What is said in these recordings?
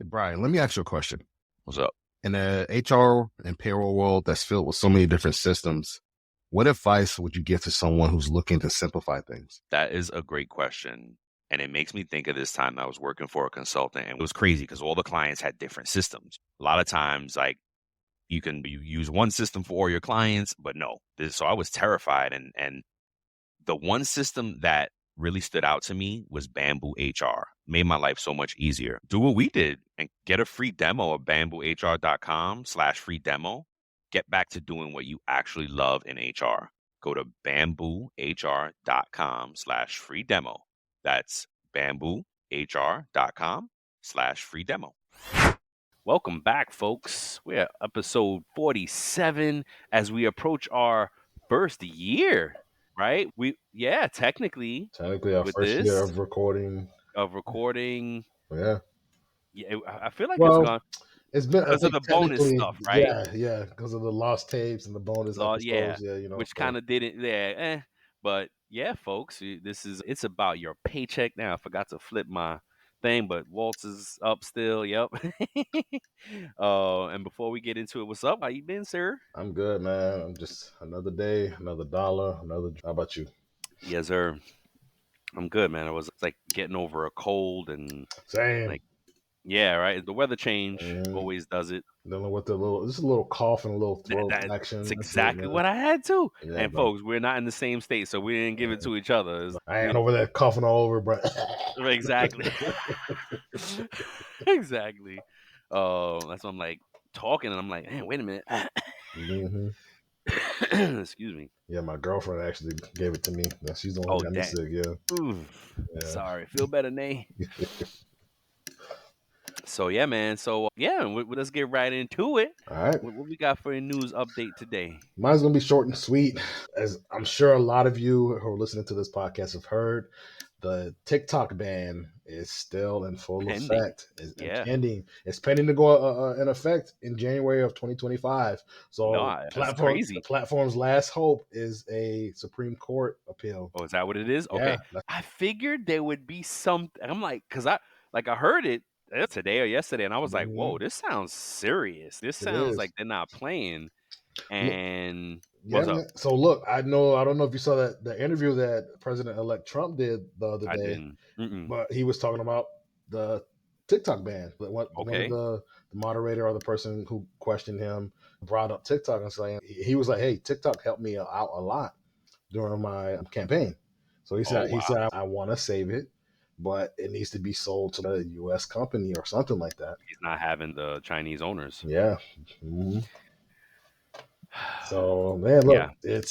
Hey, Brian, let me ask you a question. What's up? In the HR and payroll world that's filled with so many different systems, what advice would you give to someone who's looking to simplify things? That is a great question. And it makes me think of this time I was working for a consultant, and it was crazy because all the clients had different systems. A lot of times, like you use one system for all your clients, but no. So I was terrified. And the one system that really stood out to me was Bamboo HR. Made my life so much easier. Do what we did and get a free demo of bamboohr.com/free demo. Get back to doing what you actually love in HR. Go to bamboohr.com/free demo. That's bamboohr.com/free demo. Welcome back, folks. We're at episode 47 as we approach our first year, right? Technically Technically, our with first year this of recording. Yeah, I feel like it's Well, gone it's been, I because of think, the bonus technically, stuff, right? because of the lost tapes and the bonus Yeah, episodes. Yeah, which so. kind of did it there. But yeah, folks, it's about your paycheck now. I forgot to flip my thing, but Waltz is up still. Yep. And before we get into it, what's up? How you been, sir? I'm good, man. I'm just another day, another dollar, another. How about you? Yes, sir. I'm good, man. It's like getting over a cold and Same. like, yeah, right. The weather change Mm, always does it. Dealing with just a little cough and a little throat That's action. That's it, exactly man. what I had too. Yeah, And bro. folks, we're not in the same state, so we didn't give it to each other. I ain't over there coughing all over, bro. Exactly. Exactly. That's why I'm like talking, and I'm like, man, wait a minute. hmm Excuse me. Yeah, my girlfriend actually gave it to me. She's the one Oh, who got me dang. sick. Yeah, Ooh, yeah. sorry. Feel better, Nay. So yeah, man. So yeah, let's get right into it. All right. What we got for a news update today? Mine's gonna be short and sweet. As I'm sure a lot of you who are listening to this podcast have heard, the TikTok ban is still in full Pending. effect. And Yeah. pending. It's pending to go in effect in January of 2025. So No, that's crazy. platform's last hope is a Supreme Court appeal. Oh, is that what it is? Yeah, Okay. I figured there would be some. I'm like, cause I heard it today or yesterday, and I was like, whoa, this sounds serious. This it sounds is. like they're not playing. Look, And yeah, what's up? man. So look, I don't know if you saw that the interview that President-elect Trump did the other I day. didn't. Mm-mm. But he was talking about the TikTok ban. But one of Okay. the moderator or the person who questioned him brought up TikTok and saying he was like, "Hey, TikTok helped me out a lot during my campaign." So Oh he wow. said I want to save it, but it needs to be sold to a U.S. company or something like that. He's not having the Chinese owners. Yeah. Mhm. So man, Yeah. look,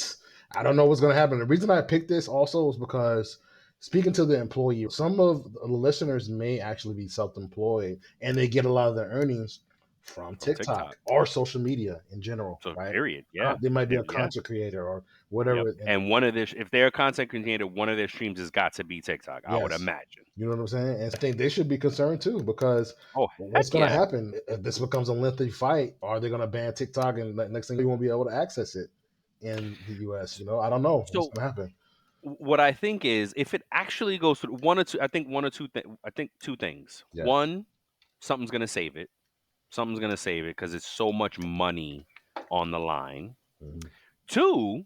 I don't know what's gonna happen. The reason I picked this also is because speaking to the employee, some of the listeners may actually be self-employed and they get a lot of their earnings from From TikTok TikTok. or social media in general, So right? period. Yeah. They might be a Yeah. content creator or Yep. whatever. And And one of their, if they're a content creator, one of their streams has got to be TikTok. I would yes, imagine. you know what I'm saying? And I think they should be concerned too because Oh heck what's going to yeah. happen if this becomes a lengthy fight? Are they going to ban TikTok and next thing you won't be able to access it in the US? I don't know what's So going to happen. what I think is if it actually goes through one or two, I think two things. Yeah. One, something's gonna save it. Something's gonna save it because it's so much money on the line. Mhm. Two,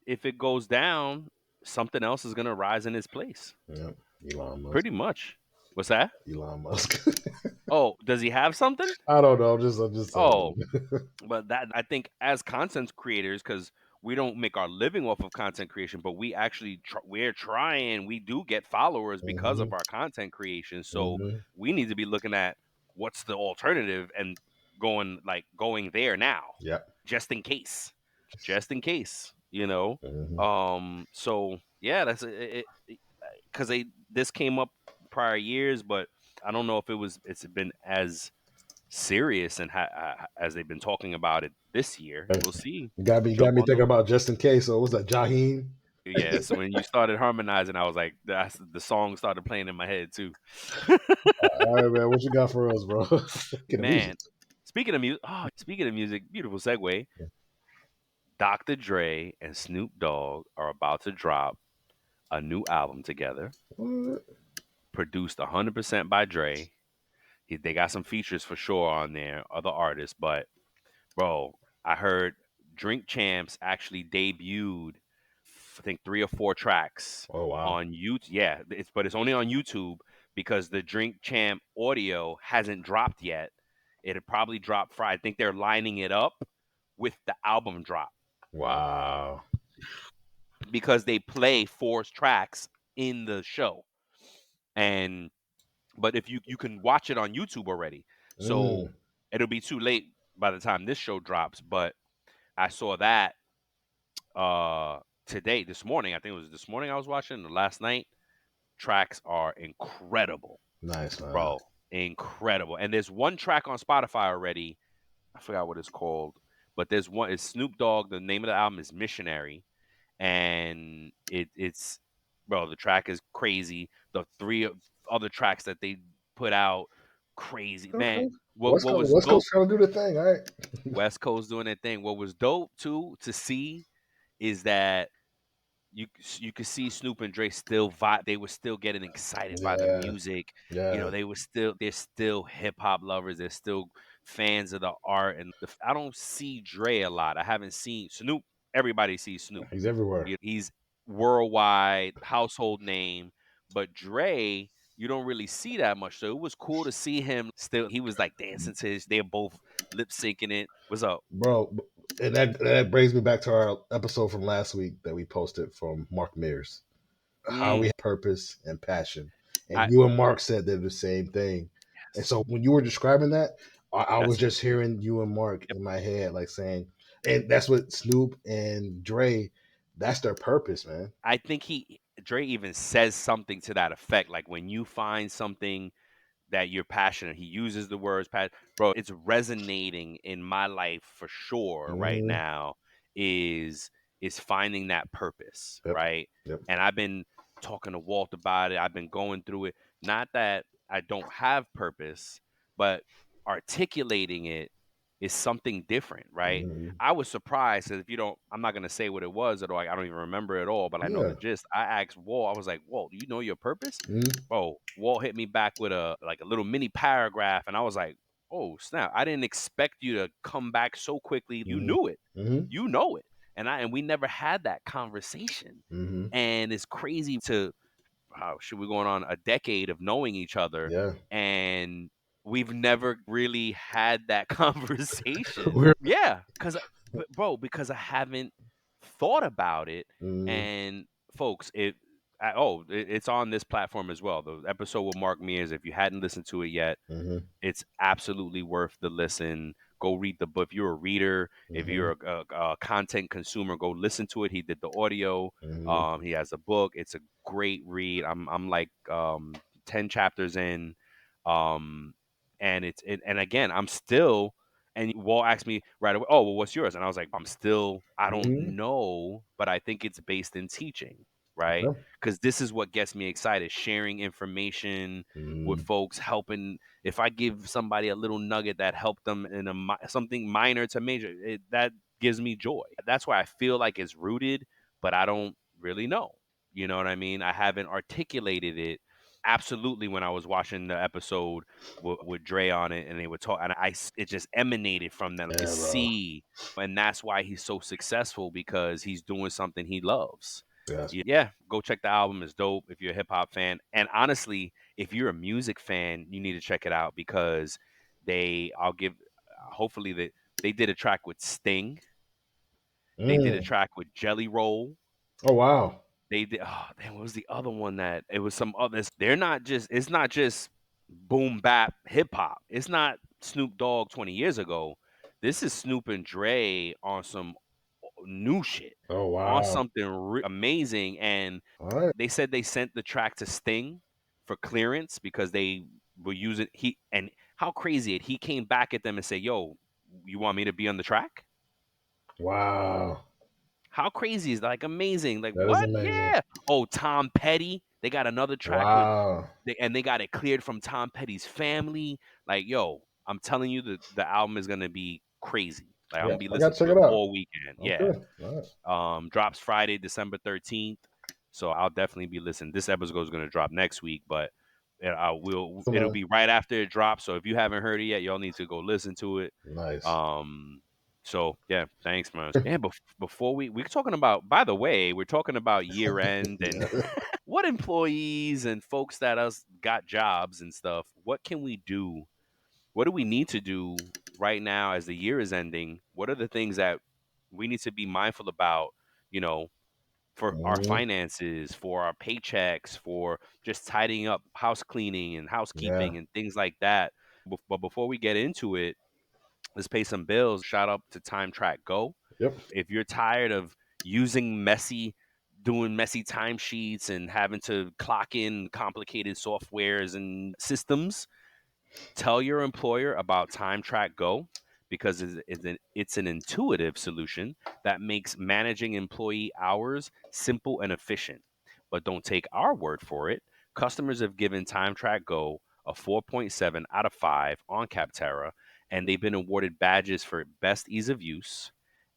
if it goes down, something else is gonna rise in its place. Yeah, Elon Musk. Pretty much. What's that? Elon Musk. Oh, does he have something? I don't know. I'm just Oh, saying. but that I think as content creators, because we don't make our living off of content creation, but we actually we're trying. We do get followers because hmm of our content creation. So hmm we need to be looking at what's the alternative and going there now, Yeah. just in case, just in case, you know. hmm So yeah, that's it. Because this came up prior years, but I don't know if it's been as serious and as they've been talking about it this year. We'll see. You got Jump me on thinking the about just in case. So what was that Jaheim? yeah. So when you started harmonizing, I was like, the song started playing in my head too. All right, man. What you got for us, bro? Get the music. Man, speaking of music, beautiful segue. Dr. Dre and Snoop Dogg are about to drop a new album together, What? produced 100% by Dre, They got some features for sure on there, other artists, but bro, I heard Drink Champs actually debuted, I think 3 or 4 tracks Oh wow. on YouTube. Yeah, but it's only on YouTube because the Drink Champ audio hasn't dropped yet. It'll probably drop Friday. I think they're lining it up with the album drop Wow. because they play 4 tracks in the show. And but if you can watch it on YouTube already. So Mm, it'll be too late by the time this show drops, but I saw that today, this morning. I think it was this morning I was watching. The last night tracks are incredible, nice, man. bro. Incredible. And there's one track on Spotify already. I forgot what it's called, but there's one. It's Snoop Dogg. The name of the album is Missionary, and it's bro. The track is crazy. The 3 other tracks that they put out, crazy man. Okay. What was West dope? Coast trying to do the thing, all right? West Coast doing their thing. What was dope too to see is that you could see Snoop and Dre still vibe. They were still getting excited by the Yeah, music. yeah. They're still hip hop lovers. They're still fans of the art. And I don't see Dre a lot. I haven't seen Snoop. Everybody sees Snoop. He's everywhere. He's worldwide household name, but Dre, you don't really see that much. So it was cool to see him still. He was like dancing to his. They're both lip syncing it. What's up? Bro, and that brings me back to our episode from last week that we posted from Mark Mears. How we Mm, have purpose and passion. And I you and Mark said they're the same thing. And yes. so when you were describing that, I was That's just hearing you and Mark yep. in my head, like saying, and that's what Snoop and Dre, that's their purpose, man. I think Dre even says something to that effect. Like when you find something that you're passionate, he uses the words bro, it's resonating in my life for sure right Hmm. now is finding that purpose, Yep. right? Yep. And I've been talking to Walt about it. I've been going through it. Not that I don't have purpose, but articulating it is something different, right? Hmm. I was surprised that if you don't, I'm not gonna say what it was at all. I don't even remember it all, but I know Yeah. the gist. I asked Walt, I was like, Walt, do you know your purpose? Hmm. Bro, Walt hit me back with a little mini paragraph, and I was like, "Oh snap! I didn't expect you to come back so quickly. You Hmm. knew it, Hmm. you know it, and we never had that conversation, Hmm. and it's crazy to should we going on a decade of knowing each other, Yeah. and we've never really had that conversation. We're, Yeah, because I haven't thought about it, mm, and folks, it's on this platform as well. The episode with Mark Mears. If you hadn't listened to it yet, hmm, it's absolutely worth the listen. Go read the book. If you're a reader, if hmm, you're a content consumer, go listen to it. He did the audio. hmm, He has a book. It's a great read. I'm like 10 chapters in, um, and and again I'm still. And Walt asked me right away, "Oh, well, what's yours?" And I was like, I don't hmm, know, but I think it's based in teaching, right? yeah, Because this is what gets me excited: sharing information with mm, folks, helping if I give somebody a little nugget that helped them in something minor to major, that gives me joy. That's why I feel like it's rooted, but I don't really know. You know what I mean? I haven't articulated it absolutely when I was watching the episode with Dre on it, and they were talking, and it just emanated from them. You yeah, bro. see, and that's why he's so successful because he's doing something he loves. Yes. Yeah, go check the album. It's dope if you're a hip hop fan. And honestly, if you're a music fan, you need to check it out because I'll give, hopefully, they did a track with Sting. They did a Mm. track with Jelly Roll. Oh wow. They did, oh, damn, what was the other one that it was some others? It's not just boom bap hip hop. It's not Snoop Dogg 20 years ago. This is Snoop and Dre on some new shit, Oh on wow. something amazing. And All right. they said they sent the track to Sting for clearance because they were using and how crazy it. He came back at them and said, "Yo, you want me to be on the track?" Wow. How crazy is that? Like amazing? Like That is what? amazing. Yeah. Oh, Tom Petty. They got another track with, Wow. and they got it cleared from Tom Petty's family. Like yo, I'm telling you, the album is gonna be crazy. Like I'm Yeah, gonna be I gotta listening check to it it out. all weekend. Yeah. Okay. All right. Drops Friday, December 13th. So I'll definitely be listening. This episode is going to drop next week, but And Come it'll on. be right after it drops. So if you haven't heard it yet, y'all need to go listen to it. Nice. Um, so yeah, thanks, man. And before we're talking about, by the way, we're talking about year end and Yeah. what employees and folks that us got jobs and stuff. What can we do? What do we need to do right now as the year is ending? What are the things that we need to be mindful about? You know, for our Mhm. finances, for our paychecks, for just tidying up house cleaning and Yeah. housekeeping and things like that. But before we get into it, let's pay some bills. Shout out to Time Track Go. Yep. If you're tired of doing messy timesheets and having to clock in complicated softwares and systems, tell your employer about Time Track Go because it's an intuitive solution that makes managing employee hours simple and efficient. But don't take our word for it. Customers have given Time Track Go a 4.7 out of 5 on Capterra, and they've been awarded badges for best ease of use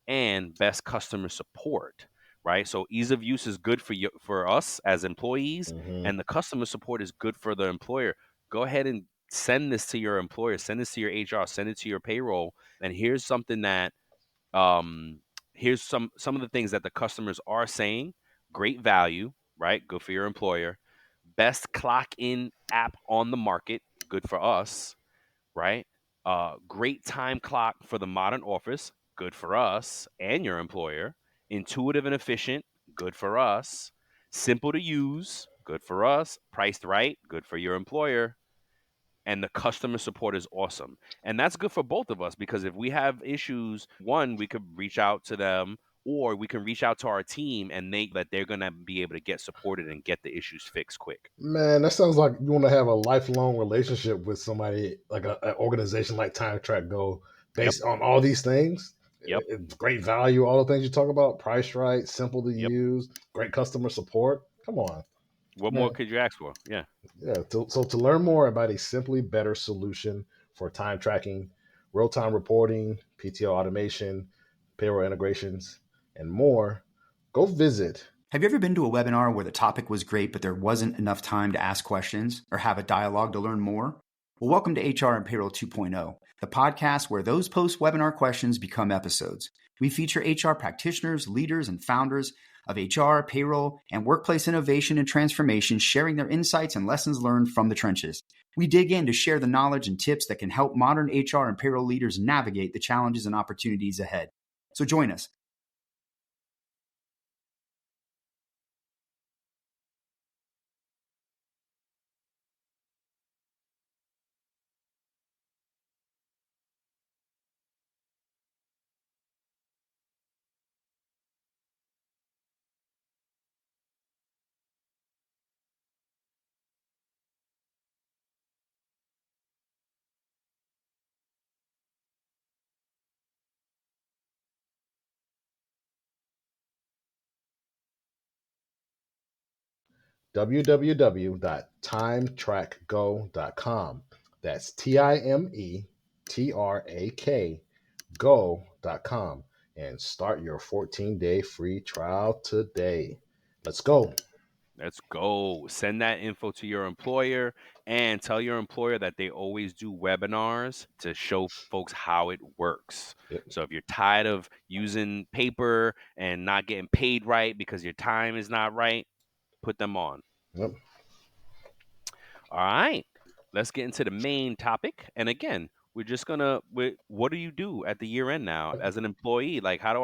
and best customer support, right? So ease of use is good for us as employees, Hmm. and the customer support is good for the employer. Go ahead and send this to your employer, send this to your HR, send it to your payroll. And here's something that um here's some of the things that the customers are saying. Great value, right? Good for your employer. Best clock in app on the market, good for us, right? Great time clock for the modern office, good for us and your employer. Intuitive and efficient, good for us. Simple to use, good for us. Priced right, good for your employer. And the customer support is awesome. And that's good for both of us because if we have issues, one, we could reach out to them or we can reach out to our team and they're going to be able to get supported and get the issues fixed quick. Man, that sounds like you want to have a lifelong relationship with somebody like an organization like Time Track Go, Yep. based on all these things. Yep. It's great value, all the things you talk about, price right, simple to Yep. use, great customer support. Come on, What more man. could you ask for? Yeah. Yeah. So to learn more about a simply better solution for time tracking, real time reporting, PTO automation, payroll integrations, and more, go visit. Have you ever been to a webinar where the topic was great, but there wasn't enough time to ask questions or have a dialogue to learn more? Well, welcome to HR and Payroll 2.0, the podcast where those post-webinar questions become episodes. We feature HR practitioners, leaders, and founders of HR, payroll, and workplace innovation and transformation sharing their insights and lessons learned from the trenches. We dig in to share the knowledge and tips that can help modern HR and payroll leaders navigate the challenges and opportunities ahead. So join us. www.timetrackgo.com. That's TIMETRAK go.com and start your 14-day free trial today. Let's go. Let's go. Send that info to your employer and tell your employer that they always do webinars to show folks how it works. Yep. So if you're tired of using paper and not getting paid right because your time is not right, put them on. Yep. All right. Let's get into the main topic. And again, we're just gonna. What do you do at the year end now as an employee? Like, what do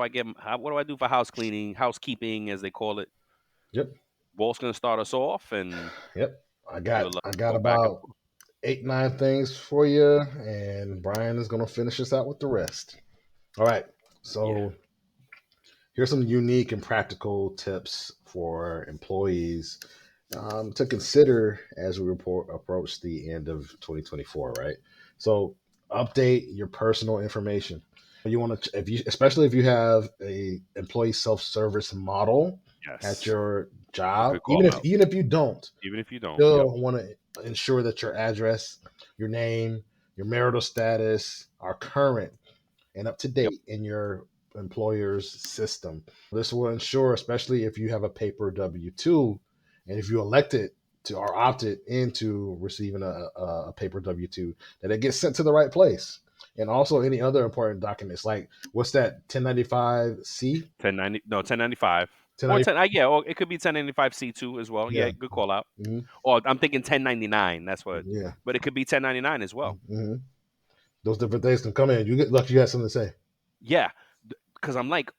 I do for house cleaning, housekeeping, as they call it? Yep. Walt's gonna start us off, and Yep. I got we'll I got go back and about forth. 8, 9 things for you, and Brian is going to finish us out with the rest. All right. Yeah. So here's some unique and practical tips for employees to consider as we approach the end of 2024. Right. So update your personal information. You want to, if you, especially if you have a employee self-service model at Yes. your It's a job, good call out. even if you don't, Even if you don't. Yep. still want to ensure that your address, your name, your marital status are current and up to Yep. date in your employer's system. This will ensure, especially if you have a paper W 2 and if you elect it are opted into receiving a paper W-2, that it gets sent to the right place. And also any other important documents, like what's that 1095C? 1095. Or 1090, or it could be 1095C2 as well. yeah. Yeah, good call out. Hmm. Or I'm thinking 1099. That's what, Yeah. but it could be 1099 as well. Hmm. Those different things can come in. You get lucky, you got something to say. Yeah, because I'm like,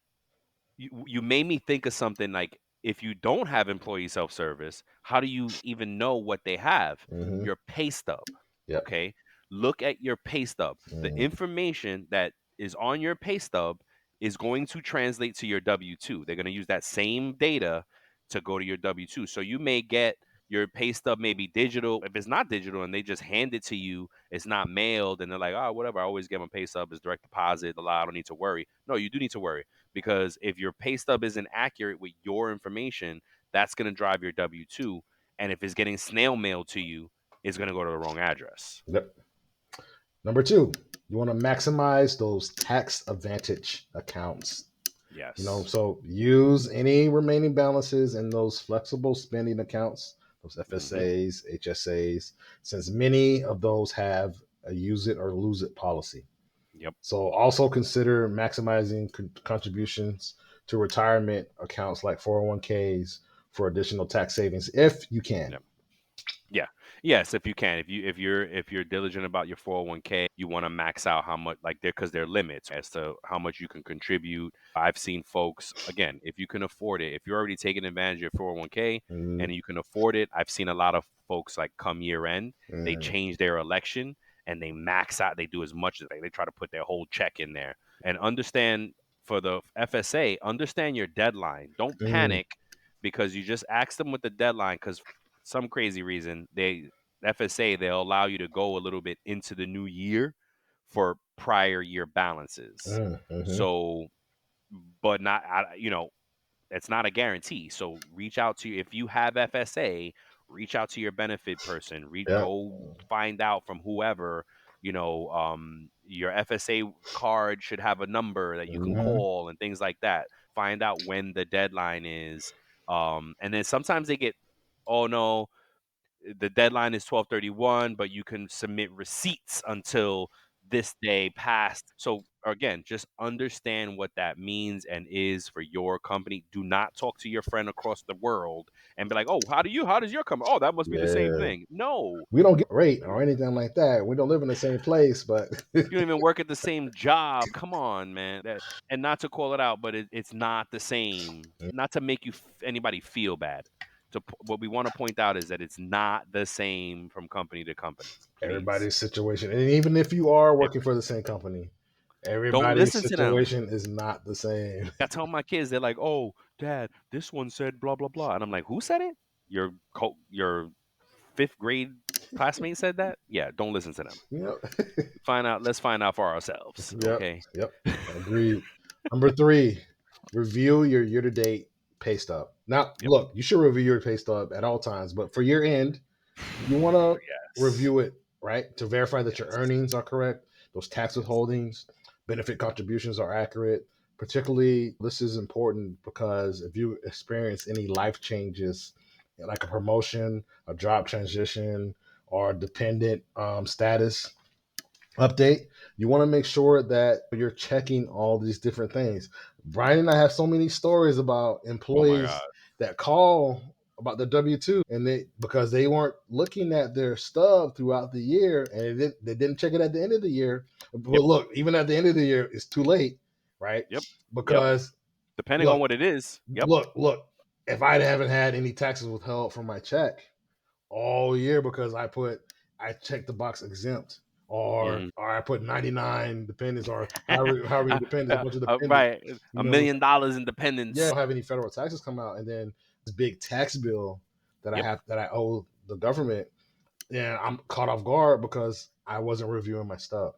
you made me think of something like, if you don't have employee self-service, how do you even know what they have? Hmm. Your pay stub. Yep. Okay. Look at your pay stub. The Hmm. information that is on your pay stub is going to translate to your W2. They're going to use that same data to go to your W2. So you may get your pay stub maybe digital. If it's not digital and they just hand it to you, it's not mailed, and they're like, oh, whatever, I always get my pay stub, it's direct deposit, I don't need to worry. No, you do need to worry, because if your pay stub isn't accurate with your information, that's going to drive your W2. And if it's getting snail mailed to you, it's going to go to the wrong address. Yep. Number two, you want to maximize those tax advantage accounts. Yes. So use any remaining balances in those flexible spending accounts, those Mm-hmm. FSAs, HSAs, since many of those have a use it or lose it policy. Yep. So also consider maximizing contributions to retirement accounts like 401ks for additional tax savings if you can. Yep. Yeah. Yes, if you can. If you're diligent about your 401k, you want to max out how much, like, because there are limits as to how much you can contribute. I've seen folks, again, if you can afford it, if you're already taking advantage of your 401k Mm, and you can afford it, I've seen a lot of folks, like, come year end, they mm, change their election and they max out, they do as much as they try to put their whole check in there. And understand, for the FSA, understand your deadline. Don't mm, panic because you just ask them with the deadline, because some crazy reason, FSA, they'll allow you to go a little bit into the new year for prior year balances. mm. So, but not, it's not a guarantee. So reach out to, if you have FSA, reach out to your benefit person. Yeah. Go find out from whoever. Your FSA card should have a number that you can Hmm. call and things like that. Find out when the deadline is. And then sometimes they get, oh no, the deadline is 12/31, but you can submit receipts until this day past. So again, just understand what that means and is for your company. Do not talk to your friend across the world and be like, "Oh, how does your company? Oh, that must be the same Yeah. thing." No, We don't get rate or anything like that. We don't live in the same place, but you don't even work at the same job. Come on, man. And not to call it out, but it's not the same. Not to make anybody feel bad. What we want to point out is that it's not the same from company to company. Please. everybody's situation, and even if you are If working for the same company, Don't everybody's listen to them. situation is not the same. I tell my kids, they're like, "Oh, Dad, this one said blah blah blah," and I'm like, "Who said it? Your fifth grade classmate said that? Yeah, don't listen to them. Yep. Find out. Let's find out for ourselves. Yep. Okay? Yep. Agreed. Number three, review your year-to-date pay stub. Now, Yep. look, you should review your pay stub at all times, but for year end, you want to Yes. review it, right, to verify that your Yes. earnings are correct, those tax Yes. withholdings, benefit contributions are accurate. Particularly, this is important because if you experience any life changes, like a promotion, a job transition, or dependent status update, you want to make sure that you're checking all these different things. Brian and I have so many stories about Oh my God. employees that call about the W-2, and because they weren't looking at their stub throughout the year, and they didn't check it at the end of the year. But Yep. look, even at the end of the year, it's too late, right? Yep. Yep. Because Depending on look, what it is. Yep. look, if I haven't had any taxes withheld from my check all year because I checked the box exempt, Mm. or I put 99 dependents, or however many dependents, a bunch of dependents. Right. You $1 know, million in yeah, I dependence. don't have any federal taxes come out, and then this big tax bill Yep. that I owe the government, and I'm caught off guard because I wasn't reviewing my stuff.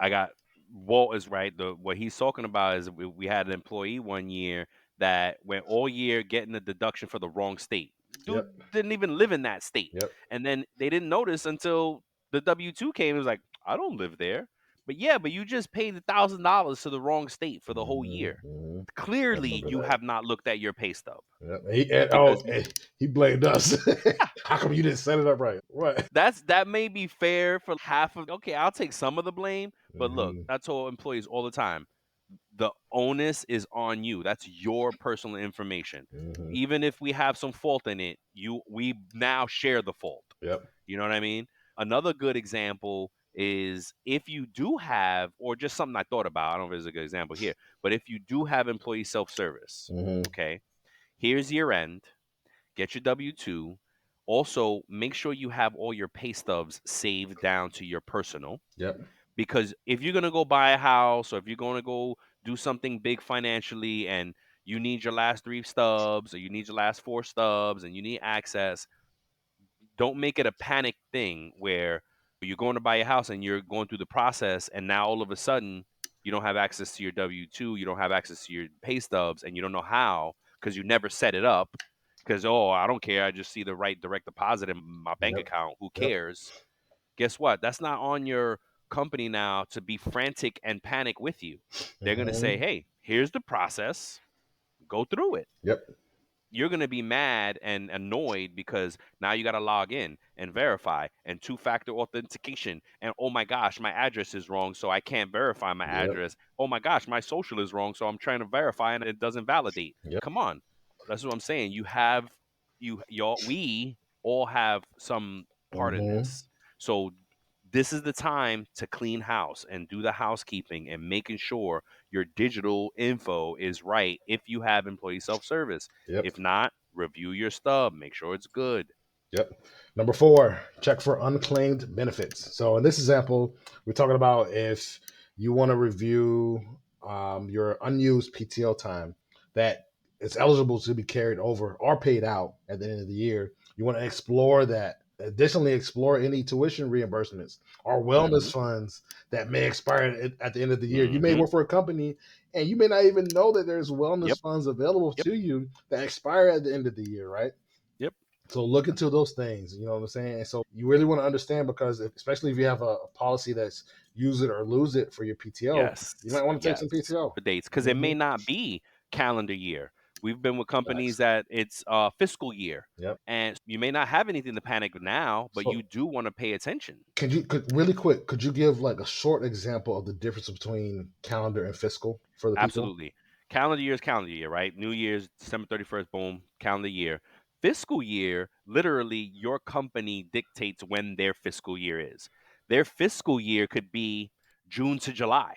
I got Walt is right. What he's talking about is we had an employee one year that went all year getting the deduction for the wrong state. Dude Yep, didn't even live in that state. yep. And then they didn't notice until the W-2 came. It was like, I don't live there. But you just paid $1,000 to the wrong state for the whole year. Mm-hmm. Clearly, you have not looked at your pay stub. Yep. He blamed us. How come you didn't set it up right? What? That may be fair for half of. Okay, I'll take some of the blame. But look, Mm-hmm. I told employees all the time, the onus is on you. That's your personal information. Mm-hmm. Even if we have some fault in it, we now share the fault. Yep. You know what I mean? Another good example is if you do have, or just something I thought about, I don't know if there's a good example here, but if you do have employee self-service, Mm-hmm. okay, here's year end, get your W-2. Also, make sure you have all your pay stubs saved down to your personal. Yep. Because if you're going to go buy a house or if you're going to go do something big financially and you need your last 3 stubs or you need your last 4 stubs and you need access, don't make it a panic thing where you're going to buy a house and you're going through the process and now all of a sudden you don't have access to your W-2, you don't have access to your pay stubs, and you don't know how because you never set it up because, oh, I don't care. I just see the right direct deposit in my bank Yep. account. Who Yep. cares? Guess what? That's not on your company now to be frantic and panic with you. They're going to say, hey, here's the process. Go through it. Yep. You're going to be mad and annoyed because now you got to log in and verify and 2-factor authentication. And oh my gosh, my address is wrong, so I can't verify my address. Oh my gosh, my social is wrong, so I'm trying to verify and it doesn't validate. Yep. Come on. That's what I'm saying. We all have some part in this. So this is the time to clean house and do the housekeeping and making sure your digital info is right if you have employee self-service. Yep. If not, review your stub. Make sure it's good. Yep. Number 4, check for unclaimed benefits. So in this example, we're talking about if you want to review your unused PTO time that is eligible to be carried over or paid out at the end of the year. You want to explore that. Additionally, explore any tuition reimbursements or wellness funds that may expire at the end of the year. You may work for a company and you may not even know that there's wellness funds available to you that expire at the end of the year, right? Yep. So look into those things, you know what I'm saying? And so you really want to understand because especially if you have a policy that's use it or lose it for your PTO, you might want to take some PTO. For dates, because it may not be calendar year. We've been with companies that it's fiscal year. Yep. And you may not have anything to panic now, but you do want to pay attention. Could you give like a short example of the difference between calendar and fiscal for the people? Absolutely. Calendar year is calendar year, right? New Year's, December 31st, boom, calendar year. Fiscal year, literally, your company dictates when their fiscal year is. Their fiscal year could be June to July.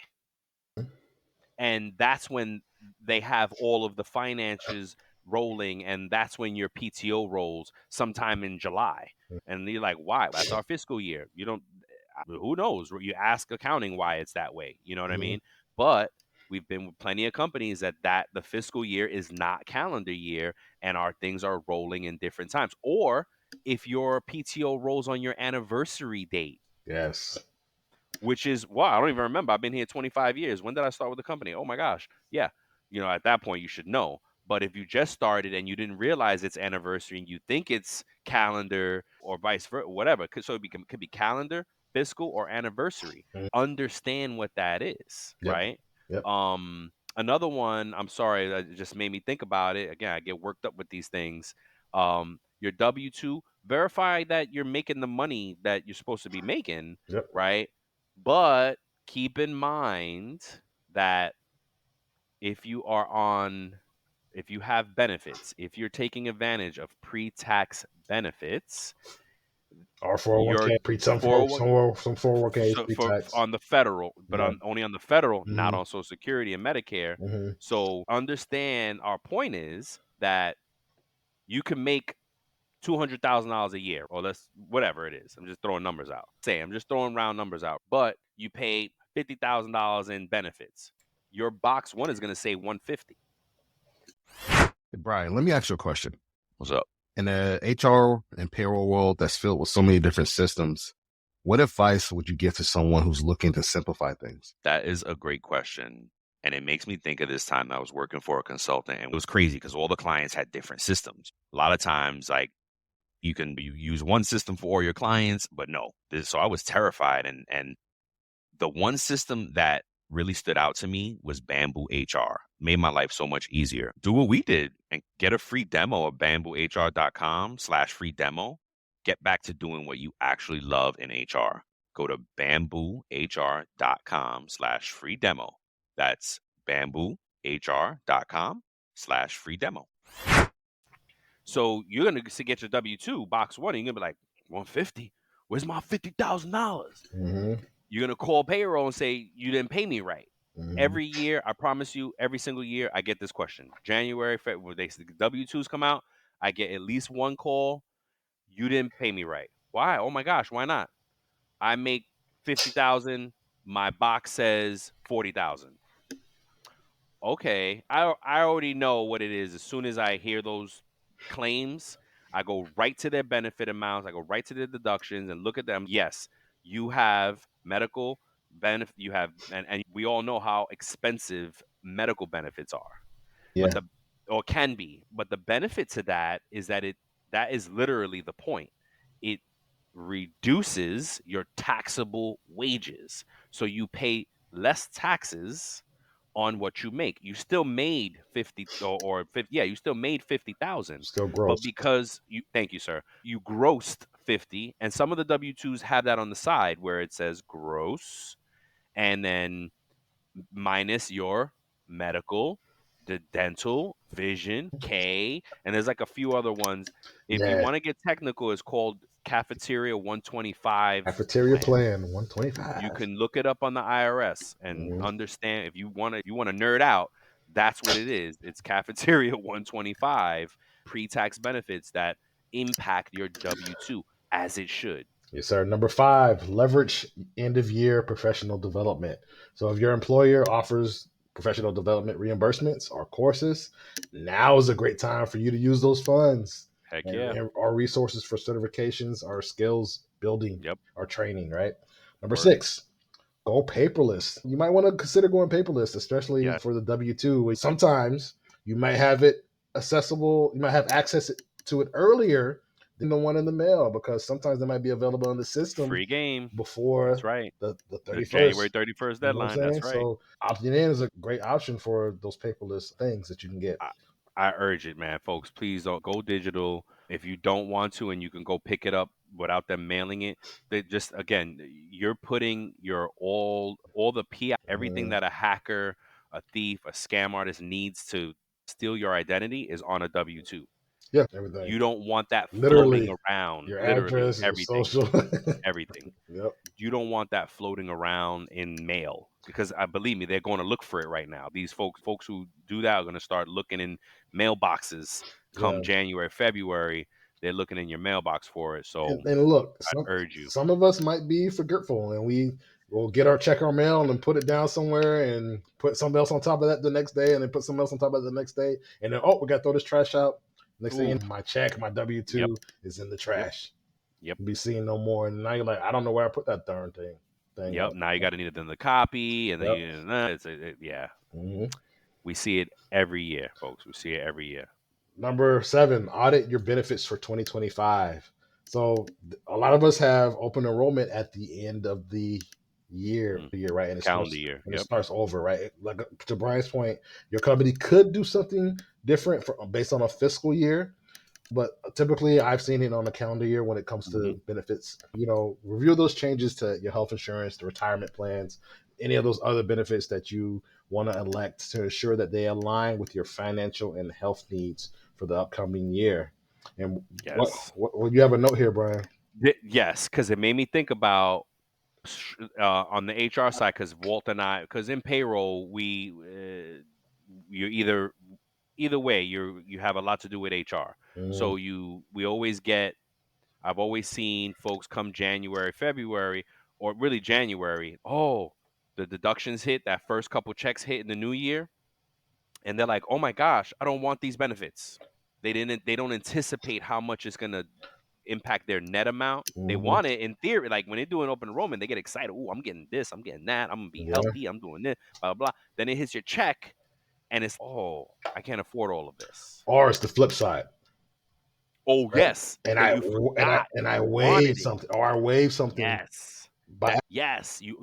And that's when they have all of the finances rolling, and that's when your PTO rolls sometime in July. And you're like, why? That's our fiscal year. You don't, who knows? You ask accounting why it's that way. You know what I mean? But we've been with plenty of companies that the fiscal year is not calendar year, and our things are rolling in different times. Or if your PTO rolls on your anniversary date. Yes. Which is, wow, I don't even remember. I've been here 25 years. When did I start with the company? Oh my gosh. Yeah. You know, at that point you should know. But if you just started and you didn't realize it's anniversary and you think it's calendar or vice versa, whatever. So it could be calendar, fiscal, or anniversary. Understand what that is, right? Yep. Another one, I'm sorry, that just made me think about it. Again, I get worked up with these things. Your W-2, verify that you're making the money that you're supposed to be making, right? But keep in mind that if you have benefits, if you're taking advantage of pre-tax benefits, or 401k, some 401k pre-tax on the federal, but only on the federal, not on Social Security and Medicare. So understand, our point is that you can make $200,000 a year, or less, whatever it is. I'm just throwing numbers out. I'm just throwing round numbers out. But you pay $50,000 in benefits. Your box one is going to say $150,000. Hey, Brian, let me ask you a question. What's up? In the HR and payroll world that's filled with so many different systems, what advice would you give to someone who's looking to simplify things? That is a great question. And it makes me think of this time I was working for a consultant, and it was crazy because all the clients had different systems. A lot of times, like, you use one system for all your clients, but no. So I was terrified, and The one system that really stood out to me was Bamboo HR. Made my life so much easier. Do what we did and get a free demo of bamboohr.com/free demo. Get back to doing what you actually love in HR. Go to bamboohr.com/free demo. That's bamboohr.com/free demo. So you're going to get your W-2 box one, and you're going to be like, 150? Where's my $50,000? Mm-hmm. You're going to call payroll and say, you didn't pay me right. Mm-hmm. Every year, I promise you, every single year, I get this question. January, February, the W-2s come out, I get at least one call. You didn't pay me right. Why? Oh my gosh, why not? I make 50,000. My box says 40,000. Okay, I already know what it is. As soon as I hear those claims, I go right to their benefit amounts. I go right to their deductions and look at them. Yes, you have medical benefit. You have, and we all know how expensive medical benefits are. Yeah. But or can be. But the benefit to that is that that is literally the point. It reduces your taxable wages, so you pay less taxes on what you make. You still made 50 or 50, yeah, you still made 50,000. Still But gross. because thank you, sir, you grossed 50, and some of the W-2s have that on the side where it says gross and then minus your medical, the dental, vision, K, and there's like a few other ones. If you Yeah. want to get technical, it's called Cafeteria 125 Cafeteria plan. 125. You can look it up on the IRS and understand if you want to nerd out, that's what it is. It's Cafeteria 125 pre-tax benefits that impact your W-2 as it should. Yes, sir. Number 5, leverage end of year professional development. So if your employer offers professional development reimbursements or courses, now is a great time for you to use those funds. Heck yeah. Or resources for certifications or skills building or training, right? Number 6, go paperless. You might want to consider going paperless, especially for the W-2. Sometimes you might have it accessible. You might have access to it earlier than the one in the mail, because sometimes they might be available in the system free game before that's right. the 31st. The January 31st deadline. You know what I'm saying? That's right. So opting in is a great option for those paperless things that you can get. I urge it, man. Folks, please don't go digital. If you don't want to and you can go pick it up without them mailing it, they just, again, you're putting your all the PI, everything that a hacker, a thief, a scam artist needs to steal your identity is on a W-2. Yeah, everything. You don't want that literally floating around. Your Literally address, everything. your social. Everything. Yep. You don't want that floating around in mail, because I believe me, they're going to look for it right now. These folks who do that are going to start looking in mailboxes come January, February. They're looking in your mailbox for it. So and look, I urge you. Some of us might be forgetful, and we will check our mail and put it down somewhere and put something else on top of that the next day, and then put something else on top of it the next day, and then we got to throw this trash out. Next thing, my check, my W-2 is in the trash. Yep. Be seen no more. And now you're like, I don't know where I put that darn thing. Yep. Now you got to need it in the copy, and then we see it every year, folks. We see it every year. Number 7, audit your benefits for 2025. So a lot of us have open enrollment at the end of the year, right? And calendar year. And it starts over, right? Like to Brian's point, your company could do something different based on a fiscal year. But typically, I've seen it on a calendar year when it comes to benefits. Review those changes to your health insurance, the retirement plans, any of those other benefits that you want to elect to ensure that they align with your financial and health needs for the upcoming year. And what you have a note here, Brian? Yes, because it made me think about on the HR side, because Walter and I, because in payroll, you're either way, you have a lot to do with HR. So I've always seen folks come January, February, or really January. Oh, the deductions hit, that first couple checks hit in the new year, and they're like, oh my gosh, I don't want these benefits. They don't anticipate how much it's gonna impact their net amount. They want it in theory. Like when they do an open enrollment, they get excited. Oh, I'm getting this, I'm getting that, I'm gonna be healthy, I'm doing this, blah, blah, blah. Then it hits your check and it's, I can't afford all of this. Or it's the flip side. Oh, right? Yes. And I waive something, or I waive something. Yes. Yes, you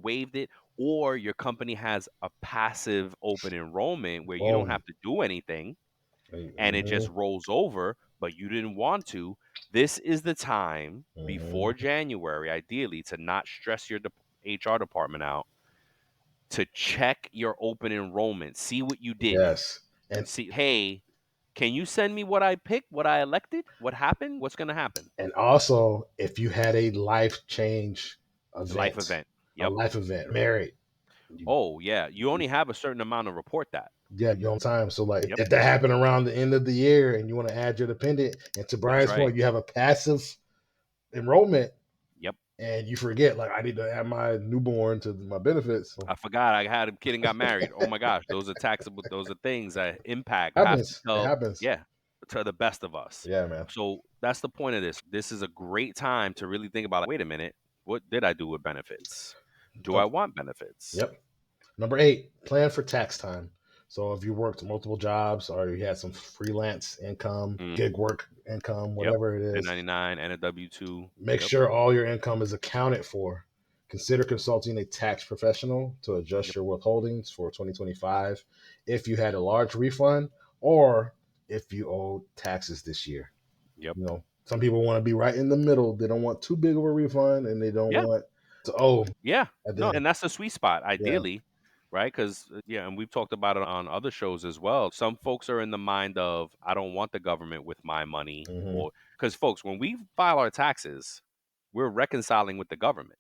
waived it, or your company has a passive open enrollment where you don't Boom. have to do anything and it just Mm-hmm. rolls over, but you didn't want to. This is the time before Mm-hmm. January, ideally, to not stress your HR department out, to check your open enrollment, see what you did, Yes. And see, hey, can you send me what I picked, what I elected, what happened, what's going to happen? also, if you had a life change Life event, event. Yep. married, Oh yeah, you only have a certain amount to report that. yeah, you don't time. So like Yep. if that happened around the end of the year and you want to add your dependent, and to That's Brian's right. point, you have a passive enrollment Yep. and you forget, like, I need to add my newborn to my benefits. So I forgot I had a kid and got married. Oh my gosh, those are taxable. Those are things that impact. Have to it tell, happens. yeah, to the best of us. Yeah, man. So that's the point of this. This is a great time to really think about. Wait a minute, what did I do with benefits? Do I want benefits? Yep. Number 8, plan for tax time. So if you worked multiple jobs or you had some freelance income, Mm, gig work income, yep. whatever it is, 1099 and a W-2. make Yep. sure all your income is accounted for. Consider consulting a tax professional to adjust Yep. your withholdings for 2025 if you had a large refund or if you owe taxes this year. Yep. You know, some people want to be right in the middle. They don't want too big of a refund and they don't Yeah. want to owe Yeah. at the No, end. and that's the sweet spot, Yeah. ideally, right? Because yeah, and we've talked about it on other shows as well. Some folks are in the mind of, I don't want the government with my money, Mm-hmm. or because folks, when we file our taxes, we're reconciling with the government.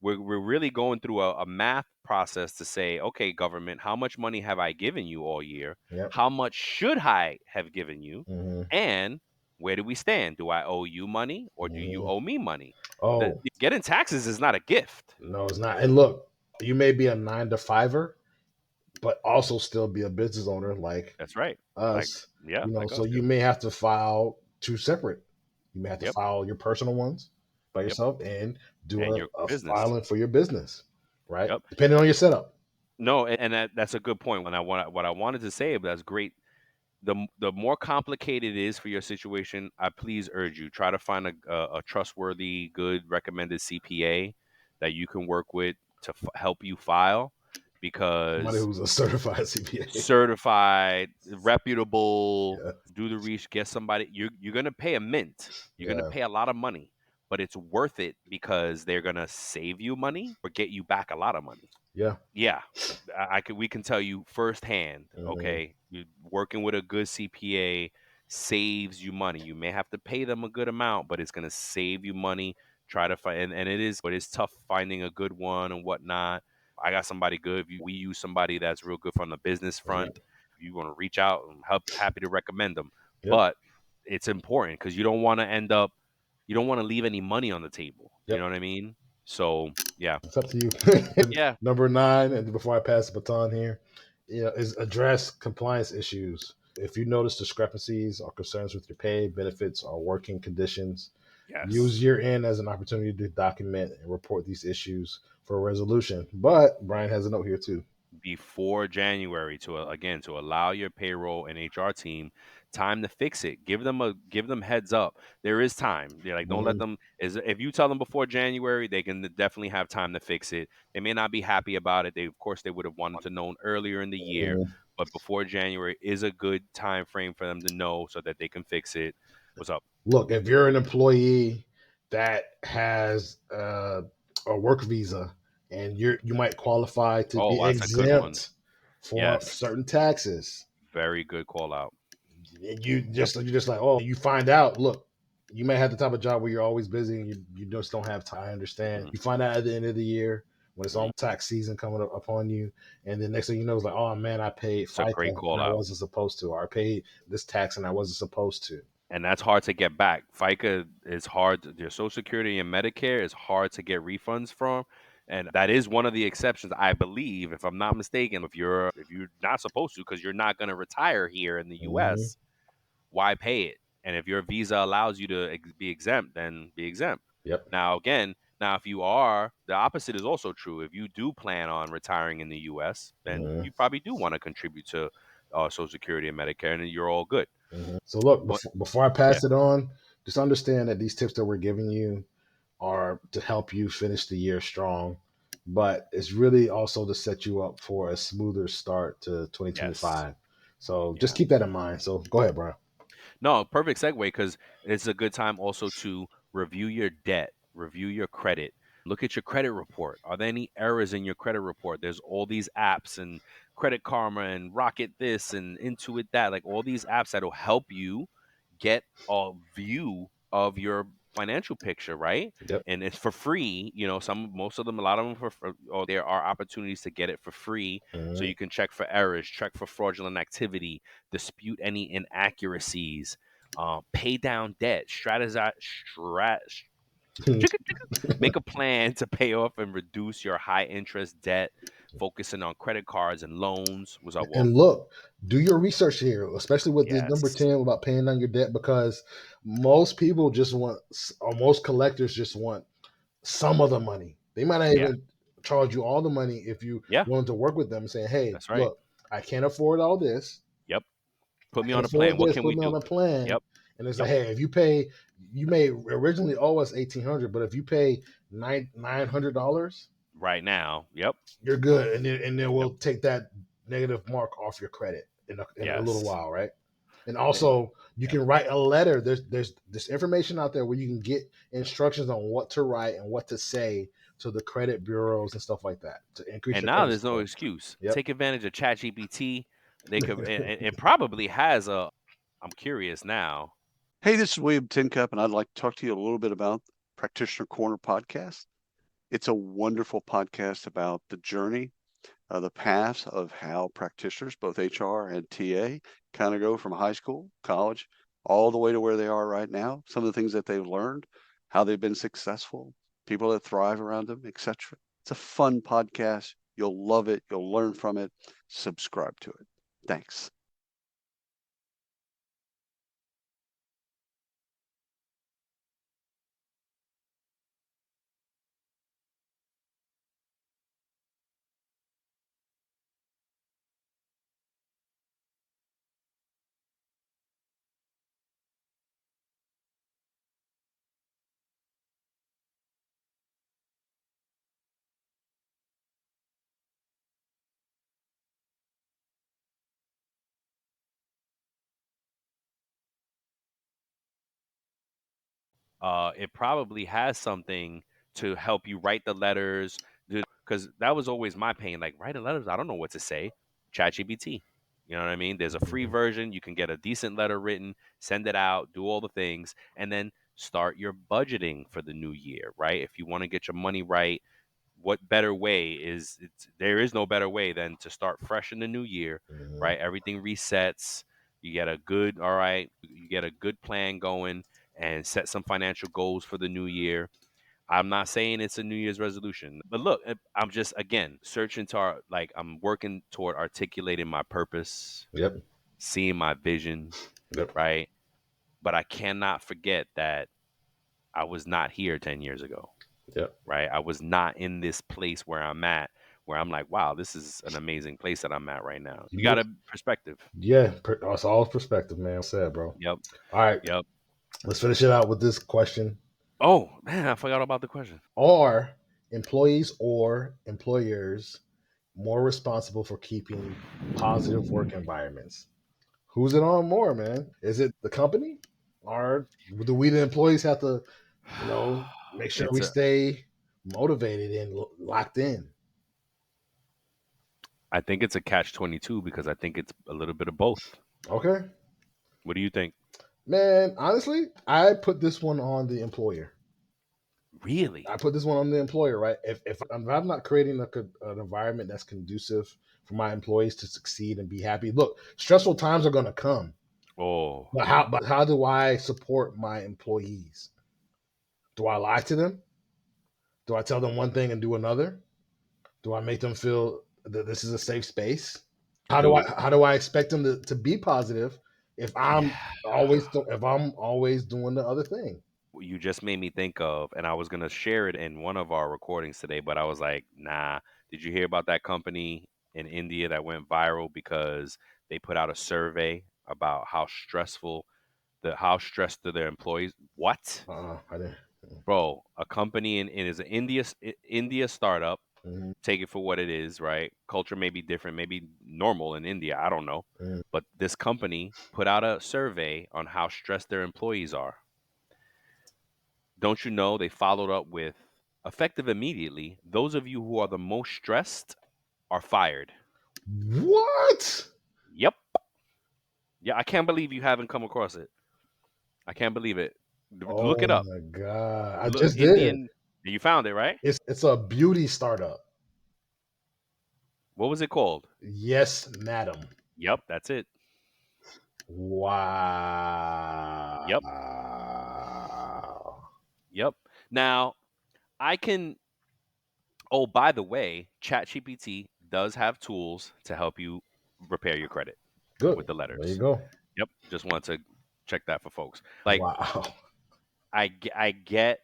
We're really going through a math process to say, okay, government, how much money have I given you all year? Yep. How much should I have given you? Mm-hmm. And where do we stand? Do I owe you money or do you Mm-hmm. owe me money? Oh, Getting taxes is not a gift. no, it's not. And look, you may be a 9 to 5er, but also still be a business owner like That's right. Like, us. yeah, You know, like so us. you Yep. may have to file 2 separate. You may have to Yep. file your personal ones by Yep. yourself and do And your a business. filing for your business, right? Yep. Depending on your setup. No, and that's a good point. When I want what I wanted to say, but that's great. The more complicated it is for your situation, I please urge you, try to find a trustworthy, good recommended CPA that you can work with to help you file, Somebody because who's a certified CPA. certified, reputable, Yeah. do the research, get somebody. You're gonna pay a mint. You're gonna Yeah. pay a lot of money, but it's worth it because they're gonna save you money or get you back a lot of money. Yeah. Yeah, we can tell you firsthand. Mm-hmm. Okay, you working with a good CPA saves you money. You may have to pay them a good amount, but it's gonna save you money. Try to find, and it is, but it's tough finding a good one and whatnot. I got somebody good. We use somebody that's real good from the business front. If you want to reach out, I'm happy to recommend them. Yep. But it's important because you don't want to end up, you don't want to leave any money on the table. You Yep. know what I mean? So yeah, It's up to you. yeah, Number 9, and before I pass the baton here, is address compliance issues. If you notice discrepancies or concerns with your pay, benefits, or working conditions, use yes. year end as an opportunity to document and report these issues for a resolution. But Brian has a note here too. Before January, to again, to allow your payroll and HR team time to fix it. Give them heads up. There is time. They're like, don't let Mm-hmm. them, is if you tell them before January, they can definitely have time to fix it. They may not be happy about it. They, of course, they would have wanted to know earlier in the year, Mm-hmm. but before January is a good time frame for them to know so that they can fix it. What's up? Look, if you're an employee that has a work visa and you might qualify to Oh, be that's a good one. exempt for Yes. certain taxes, Very good call out. you're just like, oh, you find out, look, you may have the type of job where you're always busy and you just don't have time. I understand. Hmm. You find out at the end of the year when it's Hmm. on tax season coming up upon you, and then next thing you know, it's like, oh man, I paid It's a great FICA and call I out. wasn't supposed to, or I paid this tax and I wasn't supposed to. And that's hard to get back. FICA is hard. Your Social Security and Medicare is hard to get refunds from, and that is one of the exceptions, I believe, if I'm not mistaken. If you're not supposed to, because you're not going to retire here in the Mm-hmm. U.S., why pay it? And if your visa allows you to be exempt, then be exempt. Yep. Now, again, now if you are, the opposite is also true. If you do plan on retiring in the U.S., then Mm-hmm. you probably do want to contribute to Social Security and Medicare, and then you're all good. Mm-hmm. So look, But before I yeah, pass it on, just understand that these tips that we're giving you are to help you finish the year strong, but it's really also to set you up for a smoother start to Yes. 2025. So just Yeah. keep that in mind. So go ahead, Brian. No, perfect segue because it's a good time also to review your debt, review your credit, look at your credit report. Are there any errors in your credit report? There's all these apps and Credit Karma and Rocket this and Intuit that, like all these apps that'll help you get a view of your financial picture, right? Yep. And it's for free. Most of them, a lot of them or there are opportunities to get it for free. So Mhm. you can check for errors, check for fraudulent activity, dispute any inaccuracies, pay down debt, make a plan to pay off and reduce your high interest debt, focusing on credit cards and loans. Was up, Walt? And look, do your research here, especially with this number Yes. 10 about paying down your debt, because most people just want, or most collectors just want some of the money. They might not Yeah. even charge you all the money if you Yeah. willing to work with them and saying, hey, That's right. look, I can't afford all this. Yep. Put I me can on a afford plan. What this, can put we me on do? a plan. Yep. And it's like, Yep. hey, if you pay, you may originally owe us 1,800, but if you pay $900, Right now. Yep. you're good. And then Yep. we'll take that negative mark off your credit in a little Yes. while, right? And And also, you yep. can write a letter. There's information out there where you can get instructions on what to write and what to say to the credit bureaus and stuff like that to increase And your now credit there's no score. excuse. Yep. Take advantage of ChatGPT. They could, and it probably has a. I'm curious now. Hey, this is William Tincup, and I'd like to talk to you a little bit about Practitioner Corner podcast. It's a wonderful podcast about the journey, the paths of how practitioners, both HR and TA, kind of go from high school, college, all the way to where they are right now. Some of the things that they've learned, how they've been successful, people that thrive around them, etc. It's a fun podcast. You'll love it. You'll learn from it. Subscribe to it. Thanks. It probably has something to help you write the letters, because that was always my pain. Like writing letters, I don't know what to say. ChatGPT. You know what I mean? There's a free Mhm. version. You can get a decent letter written, send it out, do all the things, and then start your budgeting for the new year, right? If you want to get your money right, what better way there is no better way than to start fresh in the new year, Mhm. right? Everything resets. You get a good, all right, you get a good plan going and set some financial goals for the new year. I'm not saying it's a New Year's resolution, but look, I'm just again searching I'm working toward articulating my purpose, Yep. seeing my vision, Yep. right? But I cannot forget that I was not here 10 years ago, Yep. right? I was not in this place where I'm at, where I'm like, wow, this is an amazing place that I'm at right now. You You got look, a perspective. yeah, it's all perspective, man. Said, bro. Yep. All right, Yep. let's finish it out with this question. Oh, man, I forgot about the question. Are employees or employers more responsible for keeping positive work environments? Who's it on more, man? Is it the company, or do we, the employees, have to, make sure It's we a stay motivated and locked in? I think it's a catch 22 because I think it's a little bit of both. Okay, What do you think? man. Honestly, I put this one on the employer. Really? I put this one on the employer, right? If I'm not creating an environment that's conducive for my employees to succeed and be happy, look, stressful times are going to come. Oh, But how do I support my employees? Do I lie to them? Do I tell them one thing and do another? Do I make them feel that this is a safe space? How do I dude. how do I expect them to be positive if Yeah. I'm always doing the other thing? You just made me think of, and I was going to share it in one of our recordings today, but I was like, nah. Did you hear about that company in India that went viral because they put out a survey about how stressed are their employees? What? I didn't. Bro, a company it is an India startup. Mhm. Take it for what it is, right? Culture may be different, maybe normal in India. I don't know. Mhm. But this company put out a survey on how stressed their employees are. Don't you know they followed up with effective immediately? Those of you who are the most stressed are fired. What? Yep. Yeah, I can't believe you haven't come across it. I can't believe it. Look it Oh up. my God. I Look, just did. Indian. You found it, right? It's a beauty startup. What was it called? Yes, madam. Yep, that's it. Wow. Yep. Yep. Now, I can. Oh, by the way, ChatGPT does have tools to help you repair your credit Good. with the There you letters. go. Yep. Just want to check that for folks. Like, Wow. I get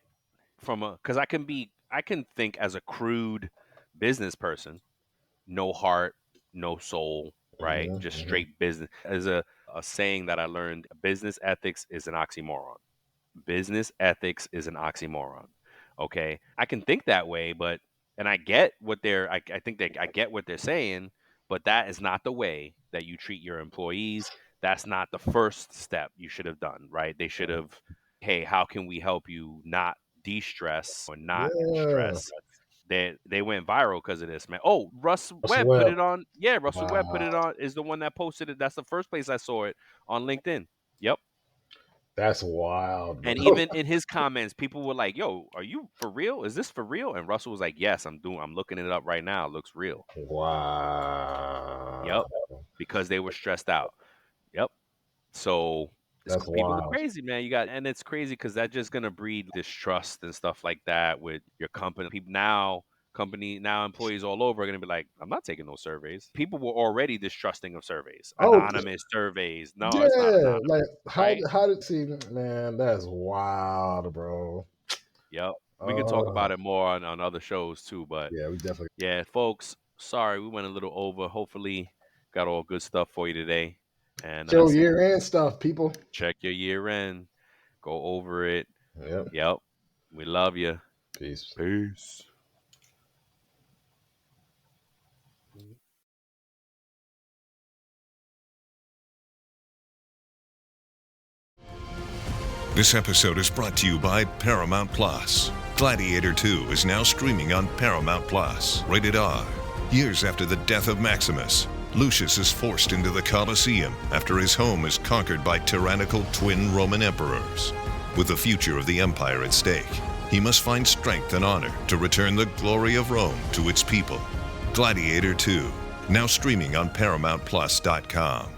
from because I can think as a crude business person, no heart, no soul, right? Mhm, Just mhm. straight business. As a saying that I learned, business ethics is an oxymoron. Business ethics is an oxymoron. Okay. I can think that way, but and I get what I think that I get what they're saying, but that is not the way that you treat your employees. That's not the first step you should have done, right? They should have, hey, how can we help you not de-stress or not Yeah. stress? They went viral because of this, man. Oh, Russ Russell Webb put Webb. it on. Yeah, Russell Webb put Wow. it on. Is the one that posted it. That's the first place I saw it on LinkedIn. Yep. That's wild, bro. And even in his comments, people were like, "Yo, are you for real? Is this for real?" And Russell was like, "Yes, I'm looking it up right now. It looks real." Wow. Yep, because they were stressed out. Yep. So That's people are wild. crazy, man. And it's crazy because that's just gonna breed distrust and stuff like that with your company. People now, employees all over are gonna be like, "I'm not taking those surveys." People were already distrusting of surveys, Oh, anonymous surveys. No, it's not yeah. anonymous, Like right? how did see, man, that's wild, bro. Yep. We can talk Uh about it more on other shows too, but yeah, we definitely yeah, folks, sorry we went a little over. Hopefully, got all good stuff for you today. And show listen, year end stuff, people. check your year end, go over it. Yep. Yep. We love you. Peace. Peace. This episode is brought to you by Paramount Plus. Gladiator 2 is now streaming on Paramount Plus. Rated R. Years after the death of Maximus, Lucius is forced into the Colosseum after his home is conquered by tyrannical twin Roman emperors. With the future of the empire at stake, he must find strength and honor to return the glory of Rome to its people. Gladiator 2, now streaming on ParamountPlus.com.